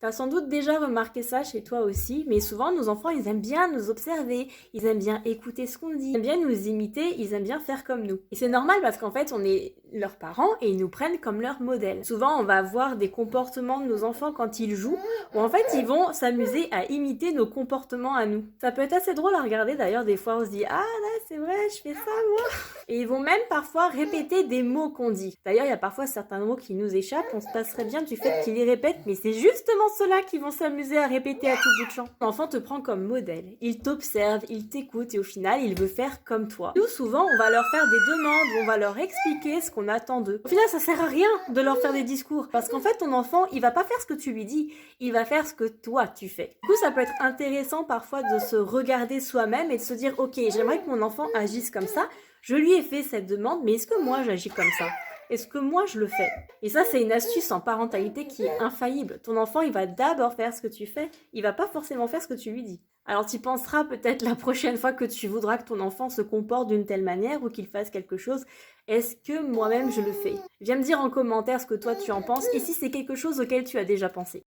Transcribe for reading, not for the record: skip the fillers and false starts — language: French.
T'as sans doute déjà remarqué ça chez toi aussi, mais souvent nos enfants ils aiment bien nous observer, ils aiment bien écouter ce qu'on dit, ils aiment bien nous imiter, ils aiment bien faire comme nous. Et c'est normal parce qu'en fait on est leurs parents et ils nous prennent comme leur modèle. Souvent on va voir des comportements de nos enfants quand ils jouent, où en fait ils vont s'amuser à imiter nos comportements à nous. Ça peut être assez drôle à regarder d'ailleurs, des fois on se dit ah là c'est vrai je fais ça moi. Et ils vont même parfois répéter des mots qu'on dit. D'ailleurs, il y a parfois certains mots qui nous échappent, on se passerait bien du fait qu'ils les répètent, mais c'est justement ceux-là qui vont s'amuser à répéter à tout bout de champ. L'enfant te prend comme modèle, il t'observe, il t'écoute et au final, il veut faire comme toi. Nous, souvent, on va leur faire des demandes, on va leur expliquer ce qu'on attend d'eux. Au final, ça sert à rien de leur faire des discours, parce qu'en fait, ton enfant, il va pas faire ce que tu lui dis, il va faire ce que toi tu fais. Du coup, ça peut être intéressant parfois de se regarder soi-même et de se dire, ok, j'aimerais que mon enfant agisse comme ça, je lui ai fait cette demande, mais est-ce que moi j'agis comme ça? Est-ce que moi je le fais? Et ça, c'est une astuce en parentalité qui est infaillible. Ton enfant, il va d'abord faire ce que tu fais, il va pas forcément faire ce que tu lui dis. Alors tu penseras peut-être la prochaine fois que tu voudras que ton enfant se comporte d'une telle manière ou qu'il fasse quelque chose, est-ce que moi-même je le fais? Viens me dire en commentaire ce que toi tu en penses et si c'est quelque chose auquel tu as déjà pensé.